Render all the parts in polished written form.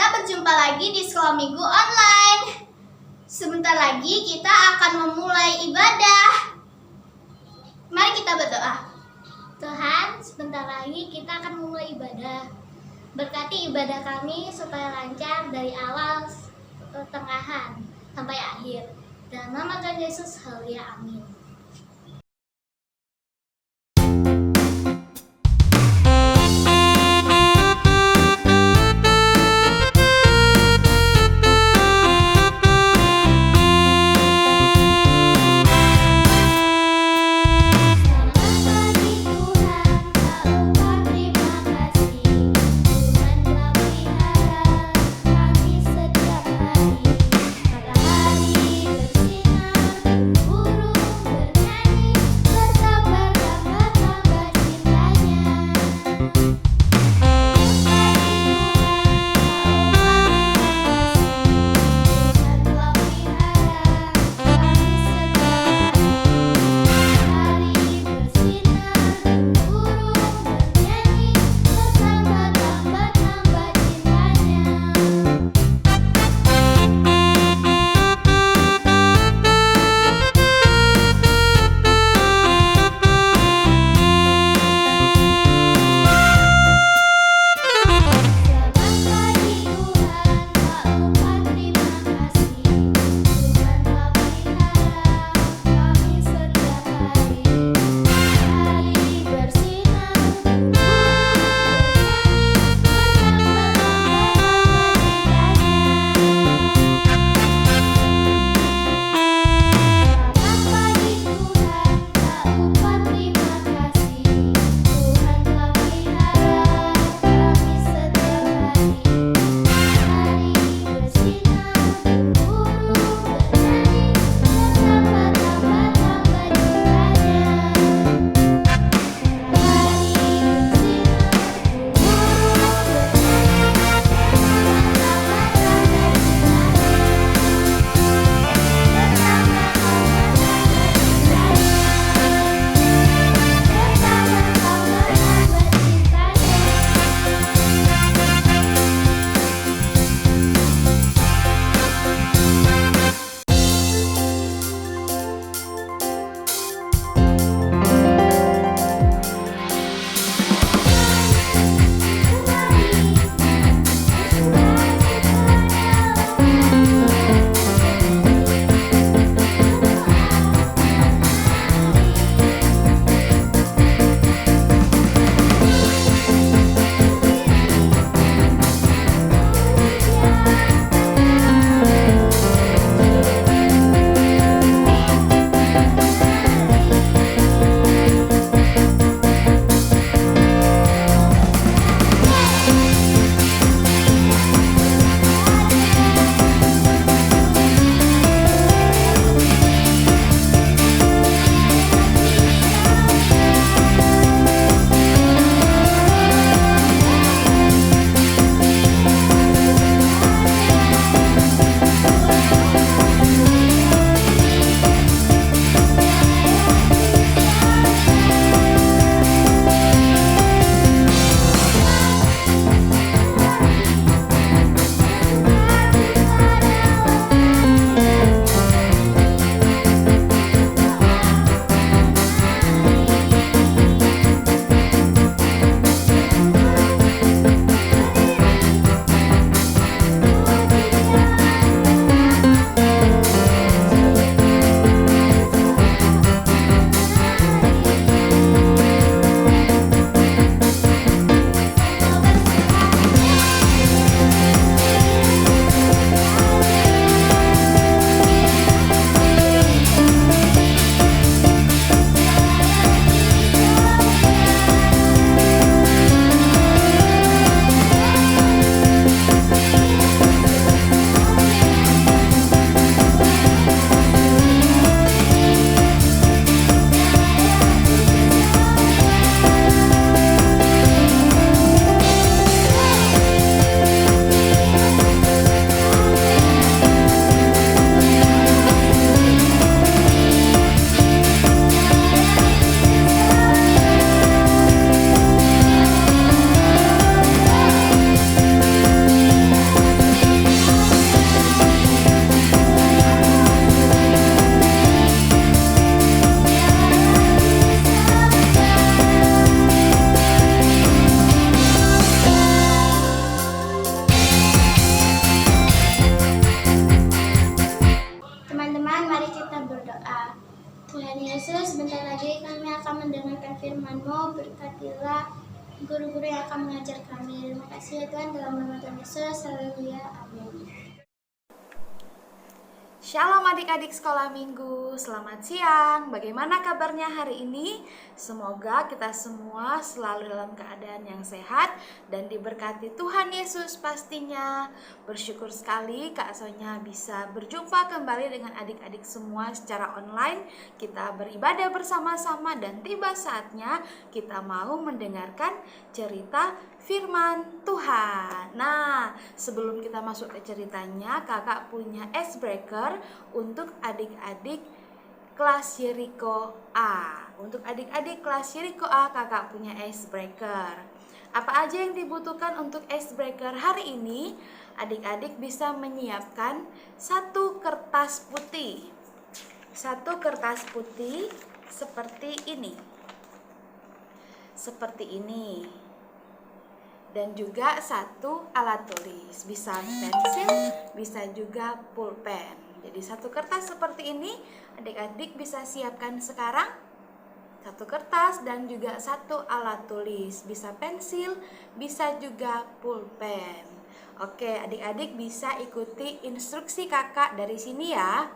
Kita berjumpa lagi di Sekolah Minggu Online. Sebentar lagi kita akan memulai ibadah. Mari kita berdoa. Tuhan, sebentar lagi kita akan memulai ibadah. Berkati ibadah kami supaya lancar dari awal, pertengahan, sampai akhir. Dalam nama Tuhan Yesus, haleluya, amin. Matahari bersinar, burung kebenaran firman-Mu, berkatilah guru-guru yang akan mengajar kami. Terima kasih ya Tuhan, dalam nama Tuhan Yesus, haleluya, amin. Shalom adik-adik sekolah minggu, selamat siang. Bagaimana kabarnya hari ini? Semoga kita semua selalu dalam keadaan yang sehat dan diberkati Tuhan Yesus pastinya. Bersyukur sekali Kak Sonya bisa berjumpa kembali dengan adik-adik semua secara online. Kita beribadah bersama-sama dan tiba saatnya kita mau mendengarkan cerita firman Tuhan. Nah, sebelum kita masuk ke ceritanya, kakak punya icebreaker untuk adik-adik kelas Yeriko A. Untuk adik-adik kelas Yeriko A, kakak punya icebreaker. Apa aja yang dibutuhkan untuk icebreaker hari ini? Adik-adik bisa menyiapkan satu kertas putih. Satu kertas putih seperti ini. Seperti ini. Dan juga satu alat tulis, bisa pensil, bisa juga pulpen. Jadi satu kertas seperti ini adik-adik bisa siapkan sekarang. Satu kertas dan juga satu alat tulis, bisa pensil, bisa juga pulpen. Oke, adik-adik bisa ikuti instruksi kakak dari sini ya.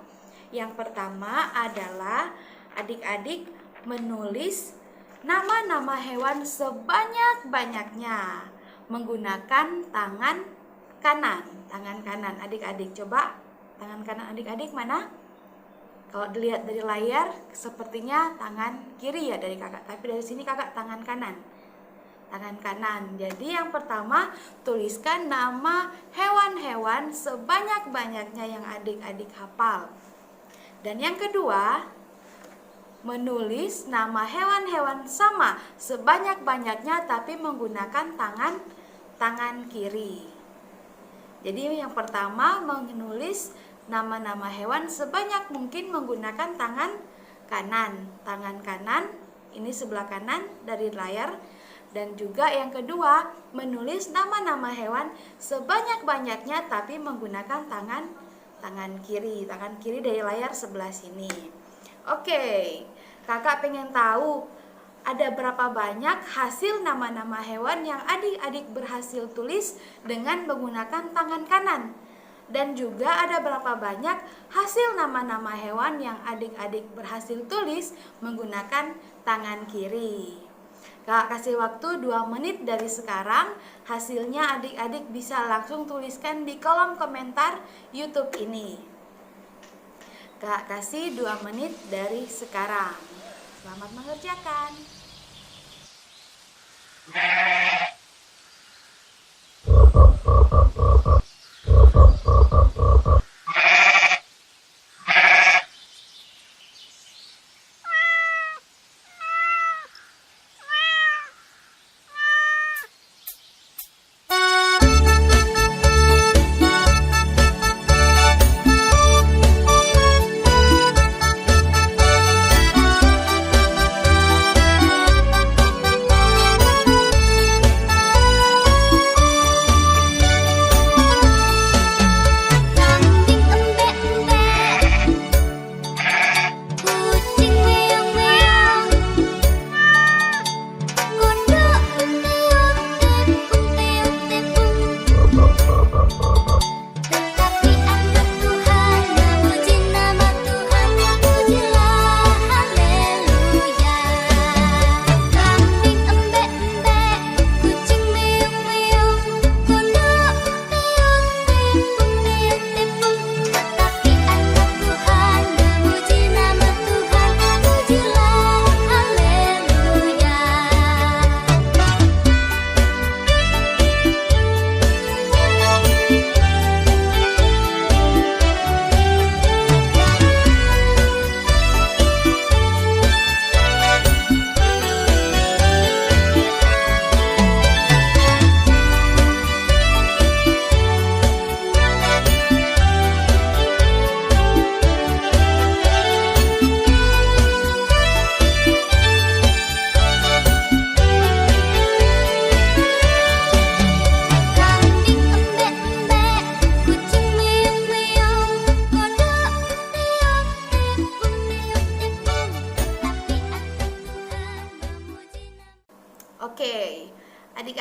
Yang pertama adalah adik-adik menulis nama-nama hewan sebanyak-banyaknya menggunakan tangan kanan. Tangan kanan adik-adik, coba tangan kanan adik-adik mana? Kalau dilihat dari layar sepertinya tangan kiri ya dari kakak, tapi dari sini kakak tangan kanan. Tangan kanan. Jadi yang pertama tuliskan nama hewan-hewan sebanyak-banyaknya yang adik-adik hafal. Dan yang kedua, menulis nama hewan-hewan sama sebanyak-banyaknya tapi menggunakan tangan kiri. Jadi yang pertama menulis nama-nama hewan sebanyak mungkin menggunakan tangan kanan. Tangan kanan ini sebelah kanan dari layar. Dan juga yang kedua menulis nama-nama hewan sebanyak-banyaknya tapi menggunakan tangan kiri. Tangan kiri dari layar sebelah sini. Oke, kakak pengen tahu ada berapa banyak hasil nama-nama hewan yang adik-adik berhasil tulis dengan menggunakan tangan kanan. Dan juga ada berapa banyak hasil nama-nama hewan yang adik-adik berhasil tulis menggunakan tangan kiri. Kakak kasih waktu 2 menit dari sekarang. Hasilnya adik-adik bisa langsung tuliskan di kolom komentar YouTube ini. Kak kasih 2 menit dari sekarang. Selamat mengerjakan.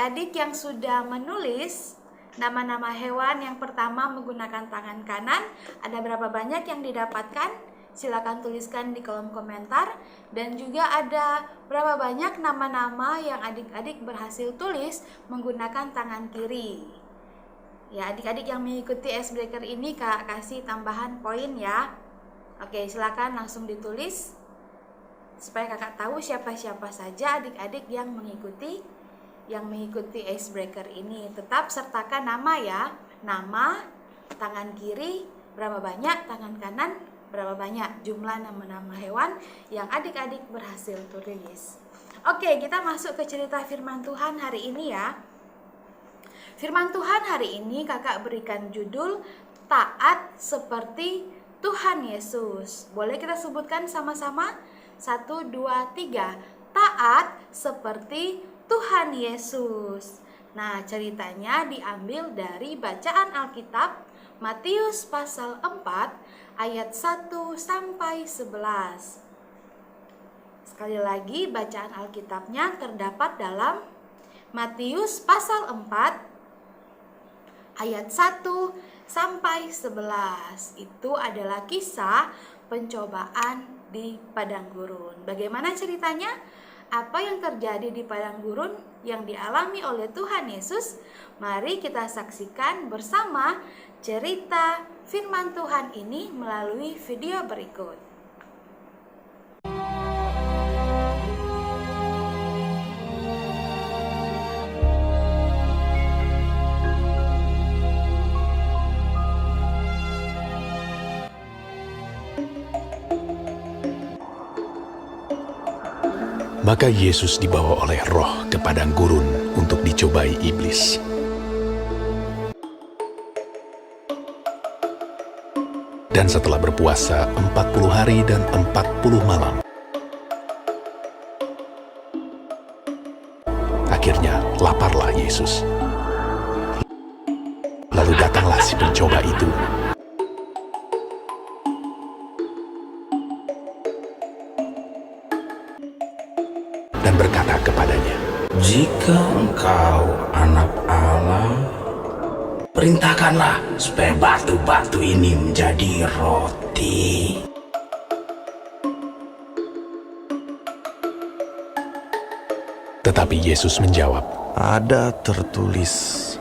adik-adik yang sudah menulis nama-nama hewan yang pertama menggunakan tangan kanan, ada berapa banyak yang didapatkan? Silakan tuliskan di kolom komentar. Dan juga ada berapa banyak nama-nama yang adik-adik berhasil tulis menggunakan tangan kiri. Ya, adik-adik yang mengikuti icebreaker ini Kak kasih tambahan poin ya. Oke, silakan langsung ditulis supaya kakak tahu siapa-siapa saja adik-adik yang mengikuti icebreaker ini. Tetap sertakan nama ya, nama, tangan kiri berapa banyak, tangan kanan berapa banyak jumlah nama-nama hewan yang adik-adik berhasil tulis. Oke, kita masuk ke cerita firman Tuhan hari ini ya. Firman Tuhan hari ini kakak berikan judul Taat Seperti Tuhan Yesus. Boleh kita sebutkan sama-sama? 1, 2, 3. Taat seperti Tuhan Yesus. Nah, ceritanya diambil dari bacaan Alkitab Matius pasal 4 ayat 1 sampai 11. Sekali lagi bacaan Alkitabnya terdapat dalam Matius pasal 4 ayat 1 sampai 11. Itu adalah kisah pencobaan di padang gurun. Bagaimana ceritanya? Apa yang terjadi di padang gurun yang dialami oleh Tuhan Yesus? Mari kita saksikan bersama cerita firman Tuhan ini melalui video berikut. Maka Yesus dibawa oleh Roh ke padang gurun untuk dicobai iblis. Dan setelah berpuasa 40 hari dan 40 malam, akhirnya laparlah Yesus. Lalu datanglah si pencoba itu dan berkata kepadanya, "Jika engkau anak Allah, perintahkanlah supaya batu-batu ini menjadi roti." Tetapi Yesus menjawab, Ada tertulis,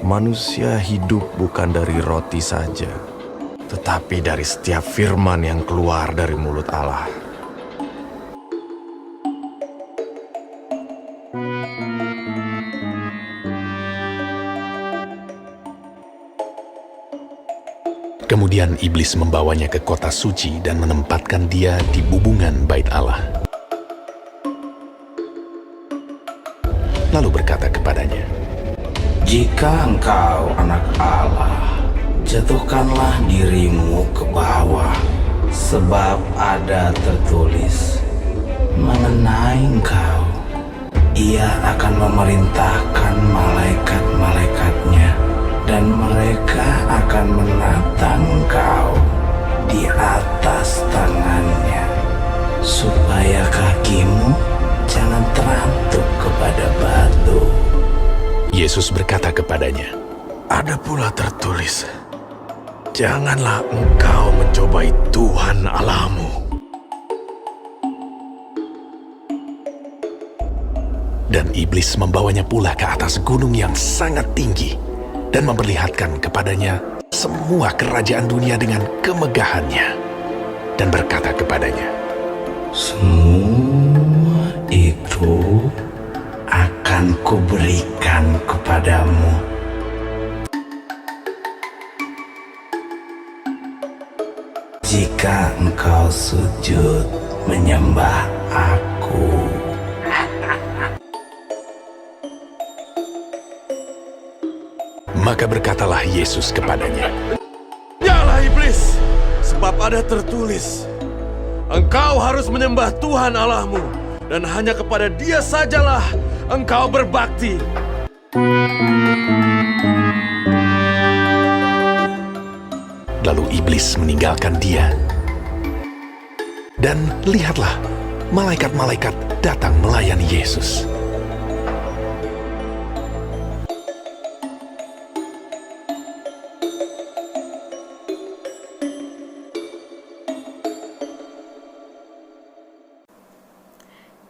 manusia hidup bukan dari roti saja, tetapi dari setiap firman yang keluar dari mulut Allah. Kemudian iblis membawanya ke kota suci dan menempatkan dia di bubungan bait Allah. Lalu berkata kepadanya, "Jika engkau anak Allah, jatuhkanlah dirimu ke bawah, sebab ada tertulis mengenai engkau, Ia akan memerintahkan malaikat-malaikatnya, dan mereka akan menatang engkau di atas tangannya, supaya kakimu jangan terantuk kepada batu." Yesus berkata kepadanya, Ada pula tertulis, janganlah engkau mencobai Tuhan Allahmu. Dan iblis membawanya pula ke atas gunung yang sangat tinggi dan memperlihatkan kepadanya semua kerajaan dunia dengan kemegahannya, dan berkata kepadanya, "Semua itu akan kuberikan kepadamu jika engkau sujud menyembah Aku." Maka berkatalah Yesus kepadanya, Yalah iblis, sebab ada tertulis, engkau harus menyembah Tuhan Allahmu, dan hanya kepada Dia sajalah engkau berbakti. Lalu iblis meninggalkan dia. Dan lihatlah, malaikat-malaikat datang melayani Yesus.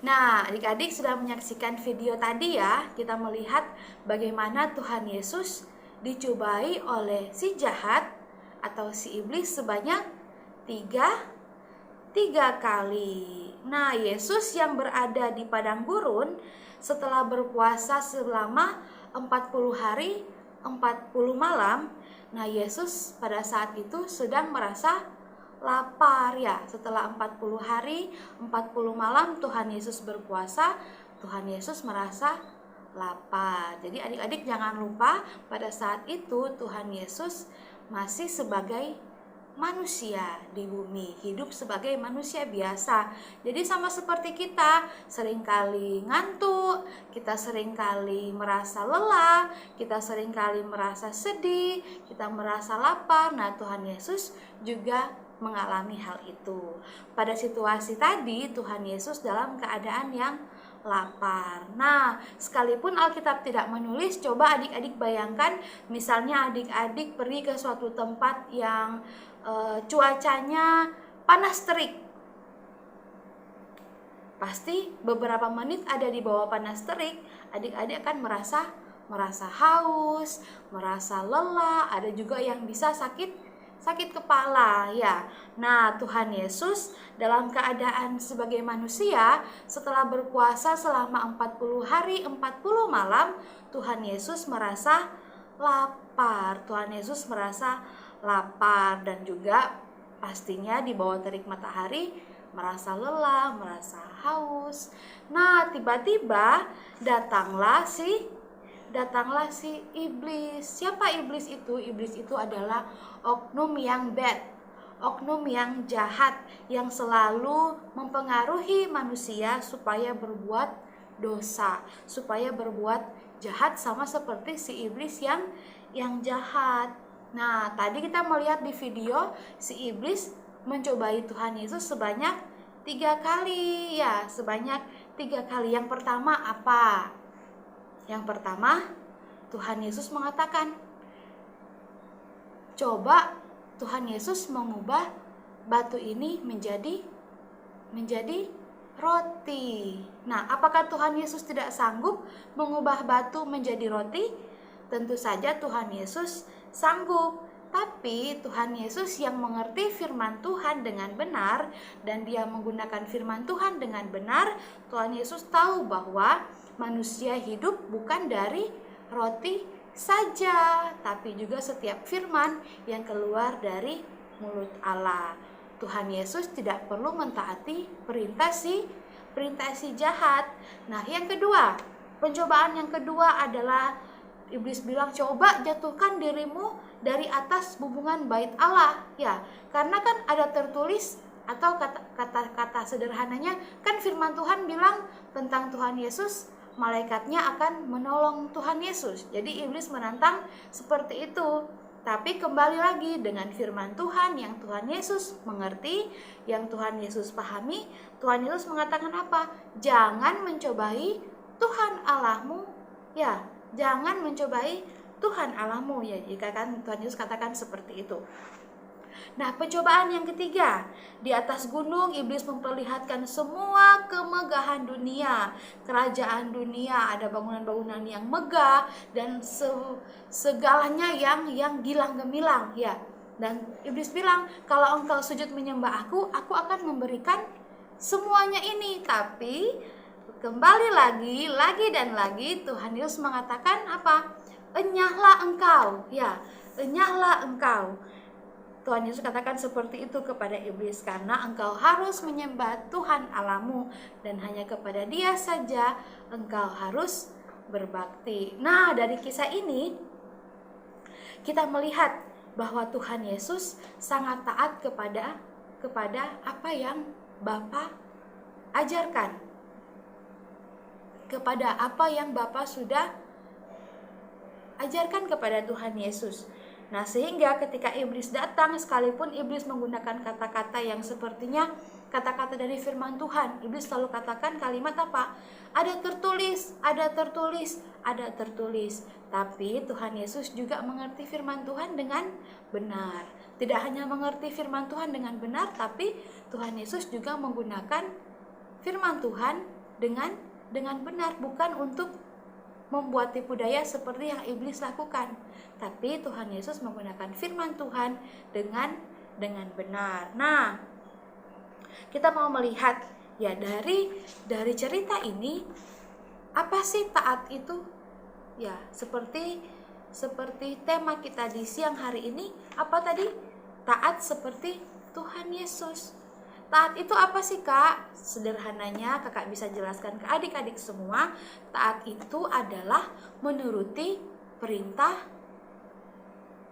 Nah, adik-adik sudah menyaksikan video tadi ya. Kita melihat bagaimana Tuhan Yesus dicobai oleh si jahat atau si iblis sebanyak tiga kali. Nah, Yesus yang berada di padang gurun setelah berpuasa selama 40 hari 40 malam. Nah, Yesus pada saat itu sedang merasa lapar ya. Setelah 40 hari 40 malam Tuhan Yesus berpuasa, Tuhan Yesus merasa lapar. Jadi adik-adik jangan lupa pada saat itu Tuhan Yesus masih sebagai manusia di bumi, hidup sebagai manusia biasa. Jadi sama seperti kita, seringkali ngantuk, kita seringkali merasa lelah, kita seringkali merasa sedih, kita merasa lapar. Nah, Tuhan Yesus juga mengalami hal itu. Pada situasi tadi, Tuhan Yesus dalam keadaan yang lapar. Nah, sekalipun Alkitab tidak menulis, coba adik-adik bayangkan, misalnya adik-adik pergi ke suatu tempat yang cuacanya panas terik. Pasti beberapa menit ada di bawah panas terik, adik-adik akan merasa haus, merasa lelah, ada juga yang bisa sakit kepala ya. Nah, Tuhan Yesus dalam keadaan sebagai manusia setelah berpuasa selama 40 hari 40 malam, Tuhan Yesus merasa lapar. Tuhan Yesus merasa lapar dan juga pastinya di bawah terik matahari merasa lelah, merasa haus. Nah, tiba-tiba datanglah si iblis. Siapa iblis itu? Iblis itu adalah oknum yang bad, oknum yang jahat, yang selalu mempengaruhi manusia supaya berbuat dosa, supaya berbuat jahat, sama seperti si iblis yang jahat. Nah, tadi kita melihat di video si iblis mencobai Tuhan Yesus sebanyak 3 kali ya, sebanyak 3 kali. Yang pertama apa? Yang pertama, Tuhan Yesus mengatakan, coba Tuhan Yesus mengubah batu ini menjadi roti. Nah, apakah Tuhan Yesus tidak sanggup mengubah batu menjadi roti? Tentu saja Tuhan Yesus sanggup. Tapi Tuhan Yesus yang mengerti firman Tuhan dengan benar dan dia menggunakan firman Tuhan dengan benar, Tuhan Yesus tahu bahwa manusia hidup bukan dari roti saja, tapi juga setiap firman yang keluar dari mulut Allah. Tuhan Yesus tidak perlu mentaati perintah si jahat. Nah, yang kedua, pencobaan yang kedua adalah iblis bilang, coba jatuhkan dirimu dari atas bumbungan bait Allah ya, karena kan ada tertulis, atau kata sederhananya kan firman Tuhan bilang tentang Tuhan Yesus, malaikatnya akan menolong Tuhan Yesus. Jadi iblis menantang seperti itu. Tapi kembali lagi dengan firman Tuhan yang Tuhan Yesus mengerti, yang Tuhan Yesus pahami, Tuhan Yesus mengatakan apa? Jangan mencobai Tuhan Allahmu ya, jangan mencobai Tuhan Allahmu ya. Jika kan Tuhan Yesus katakan seperti itu. Nah, pencobaan yang ketiga, di atas gunung iblis memperlihatkan semua kemegahan dunia, kerajaan dunia, ada bangunan-bangunan yang megah dan segalanya yang gilang gemilang ya. Dan iblis bilang, kalau engkau sujud menyembah aku akan memberikan semuanya ini. Tapi kembali lagi dan lagi Tuhan Yesus mengatakan apa? Enyahlah engkau ya, enyahlah engkau. Tuhan Yesus katakan seperti itu kepada iblis, karena engkau harus menyembah Tuhan Allahmu dan hanya kepada Dia saja engkau harus berbakti. Nah, dari kisah ini kita melihat bahwa Tuhan Yesus sangat taat kepada apa yang Bapa ajarkan, kepada apa yang Bapa sudah ajarkan kepada Tuhan Yesus. Nah, sehingga ketika iblis datang, sekalipun iblis menggunakan kata-kata yang sepertinya kata-kata dari firman Tuhan, iblis selalu katakan kalimat apa? Ada tertulis, ada tertulis, ada tertulis. Tapi Tuhan Yesus juga mengerti firman Tuhan dengan benar. Tidak hanya mengerti firman Tuhan dengan benar, tapi Tuhan Yesus juga menggunakan firman Tuhan dengan benar, bukan untuk membuat tipu daya seperti yang iblis lakukan. Tapi Tuhan Yesus menggunakan firman Tuhan dengan benar. Nah, kita mau melihat ya dari cerita ini, apa sih taat itu? Ya, seperti tema kita di siang hari ini, apa tadi? Taat seperti Tuhan Yesus. Taat itu apa sih, Kak? Sederhananya Kakak bisa jelaskan ke adik-adik semua. Taat itu adalah menuruti perintah,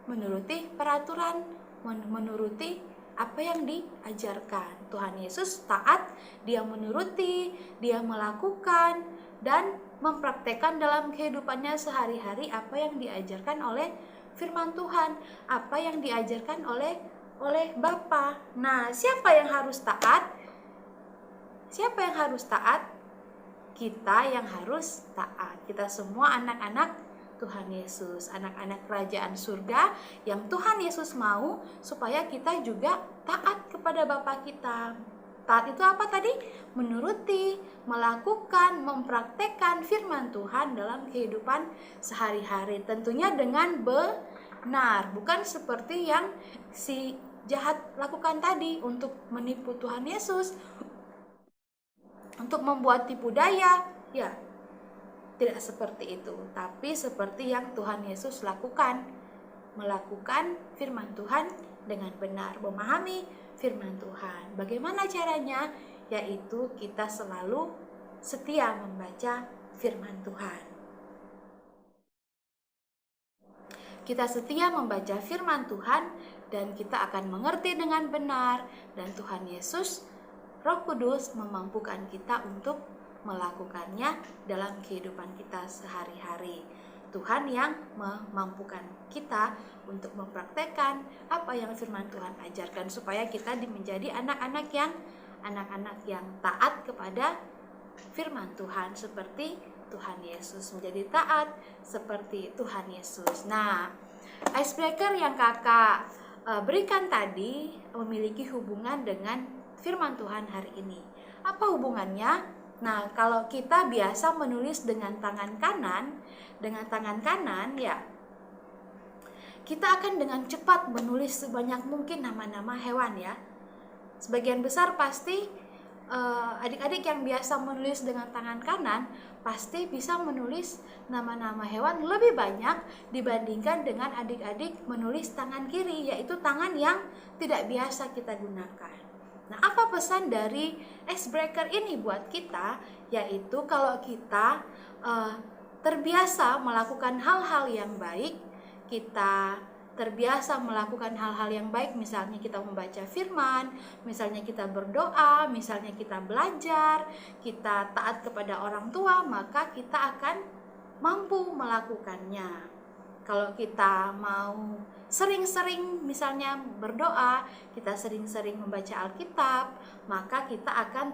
menuruti peraturan, menuruti apa yang diajarkan. Tuhan Yesus taat, dia menuruti, dia melakukan dan mempraktekkan dalam kehidupannya sehari-hari apa yang diajarkan oleh firman Tuhan, apa yang diajarkan oleh Bapa. Nah, siapa yang harus taat? Siapa yang harus taat? Kita yang harus taat. Kita semua anak-anak Tuhan Yesus, anak-anak kerajaan surga yang Tuhan Yesus mau supaya kita juga taat kepada Bapa kita. Taat itu apa tadi? Menuruti, melakukan, mempraktekkan firman Tuhan dalam kehidupan sehari-hari. Tentunya dengan benar, bukan seperti yang si jahat lakukan tadi untuk menipu Tuhan Yesus, untuk membuat tipu daya. Ya, tidak seperti itu, tapi seperti yang Tuhan Yesus lakukan, melakukan firman Tuhan dengan benar, memahami firman Tuhan. Bagaimana caranya? Yaitu kita selalu setia membaca firman Tuhan. Kita setia membaca firman Tuhan dan kita akan mengerti dengan benar, dan Tuhan Yesus, Roh Kudus memampukan kita untuk melakukannya dalam kehidupan kita sehari-hari. Tuhan yang memampukan kita untuk mempraktekkan apa yang firman Tuhan ajarkan supaya kita menjadi anak-anak yang taat kepada firman Tuhan seperti Tuhan Yesus, menjadi taat seperti Tuhan Yesus. Nah, icebreaker yang Kakak berikan tadi memiliki hubungan dengan firman Tuhan hari ini. Apa hubungannya? Nah, kalau kita biasa menulis dengan tangan kanan ya, kita akan dengan cepat menulis sebanyak mungkin nama-nama hewan ya. Sebagian besar pasti adik-adik yang biasa menulis dengan tangan kanan pasti bisa menulis nama-nama hewan lebih banyak dibandingkan dengan adik-adik menulis tangan kiri, yaitu tangan yang tidak biasa kita gunakan. Nah, apa pesan dari icebreaker ini buat kita? Yaitu kalau kita terbiasa melakukan hal-hal yang baik, kita terbiasa melakukan hal-hal yang baik, misalnya kita membaca firman, misalnya kita berdoa, misalnya kita belajar, kita taat kepada orang tua, maka kita akan mampu melakukannya. Kalau kita mau sering-sering misalnya berdoa, kita sering-sering membaca Alkitab, maka kita akan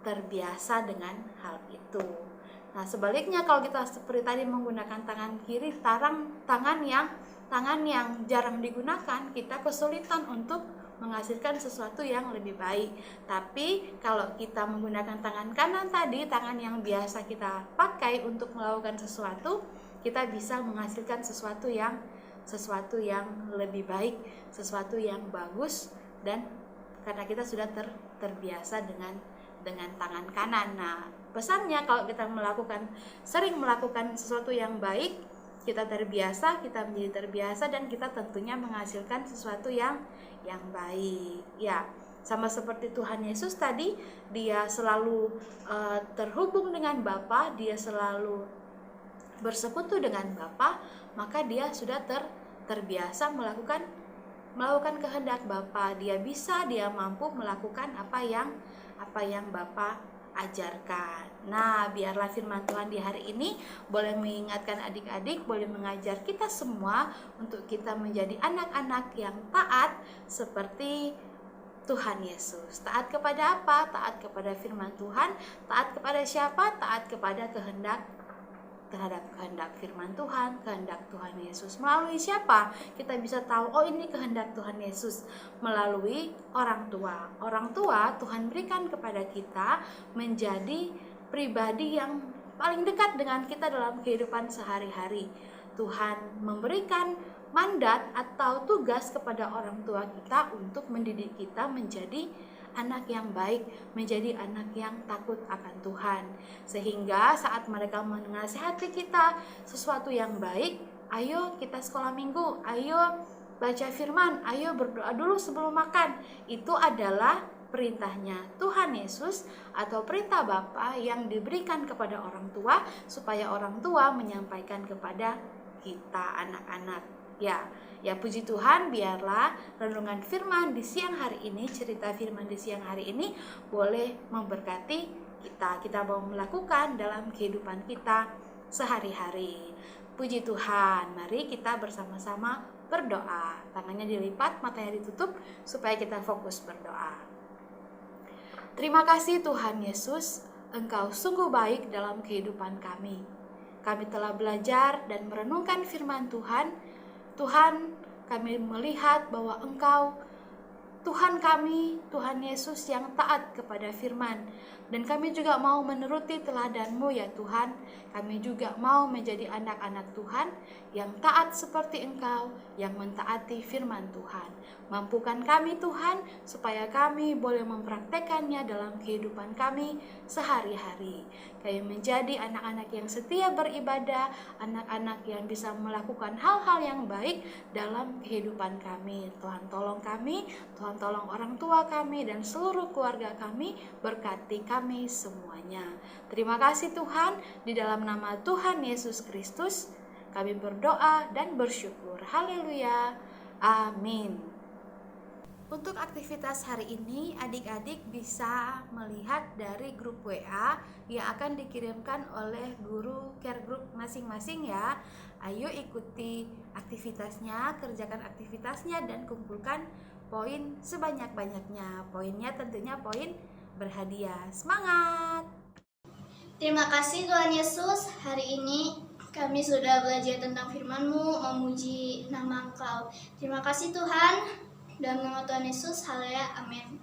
terbiasa dengan hal itu. Nah, sebaliknya kalau kita seperti tadi menggunakan tangan kiri, tangan yang jarang digunakan, kita kesulitan untuk menghasilkan sesuatu yang lebih baik. Tapi kalau kita menggunakan tangan kanan tadi, tangan yang biasa kita pakai untuk melakukan sesuatu, kita bisa menghasilkan sesuatu yang lebih baik, sesuatu yang bagus, dan karena kita sudah terbiasa dengan tangan kanan. Nah, pesannya kalau kita sering melakukan sesuatu yang baik, kita menjadi terbiasa dan kita tentunya menghasilkan sesuatu yang baik. Ya, sama seperti Tuhan Yesus tadi, dia selalu terhubung dengan Bapa, dia selalu bersekutu dengan Bapa, maka dia sudah terbiasa melakukan kehendak Bapa. Dia mampu melakukan apa yang Bapa ajarkan. Nah, biarlah firman Tuhan di hari ini boleh mengingatkan adik-adik, boleh mengajar kita semua untuk kita menjadi anak-anak yang taat seperti Tuhan Yesus. Taat kepada apa? Taat kepada firman Tuhan. Taat kepada siapa? Taat kepada terhadap kehendak firman Tuhan, kehendak Tuhan Yesus. Melalui siapa kita bisa tahu, oh ini kehendak Tuhan Yesus? Melalui orang tua. Orang tua Tuhan berikan kepada kita menjadi pribadi yang paling dekat dengan kita dalam kehidupan sehari-hari. Tuhan memberikan mandat atau tugas kepada orang tua kita untuk mendidik kita menjadi anak yang baik, menjadi anak yang takut akan Tuhan. Sehingga saat mereka menasihati kita sesuatu yang baik, ayo kita sekolah minggu, ayo baca firman, ayo berdoa dulu sebelum makan. Itu adalah perintahnya Tuhan Yesus atau perintah Bapa yang diberikan kepada orang tua supaya orang tua menyampaikan kepada kita anak-anak. Ya puji Tuhan, biarlah renungan firman di siang hari ini, cerita firman di siang hari ini boleh memberkati kita mau melakukan dalam kehidupan kita sehari-hari. Puji Tuhan, mari kita bersama-sama berdoa. Tangannya dilipat, matanya ditutup supaya kita fokus berdoa. Terima kasih Tuhan Yesus, Engkau sungguh baik dalam kehidupan kami. Kami telah belajar dan merenungkan firman Tuhan. Tuhan, kami melihat bahwa Engkau, Tuhan kami, Tuhan Yesus yang taat kepada firman. Dan kami juga mau menuruti teladan-Mu ya Tuhan. Kami juga mau menjadi anak-anak Tuhan yang taat seperti Engkau, yang mentaati firman Tuhan. Mampukan kami Tuhan, supaya kami boleh mempraktekannya dalam kehidupan kami sehari-hari. Kami menjadi anak-anak yang setia beribadah, anak-anak yang bisa melakukan hal-hal yang baik dalam kehidupan kami. Tuhan tolong kami, Tuhan tolong orang tua kami dan seluruh keluarga kami, berkati kami semuanya. Terima kasih Tuhan, di dalam nama Tuhan Yesus Kristus kami berdoa dan bersyukur. Haleluya. Amin. Untuk aktivitas hari ini, adik-adik bisa melihat dari grup WA yang akan dikirimkan oleh guru care group masing-masing ya. Ayo ikuti aktivitasnya, kerjakan aktivitasnya dan kumpulkan poin sebanyak-banyaknya. Poinnya tentunya poin berhadiah. Semangat! Terima kasih Tuhan Yesus, hari ini kami sudah belajar tentang firman-Mu, memuji nama Engkau. Terima kasih Tuhan, dalam nama Tuhan Yesus, haleluya, amin.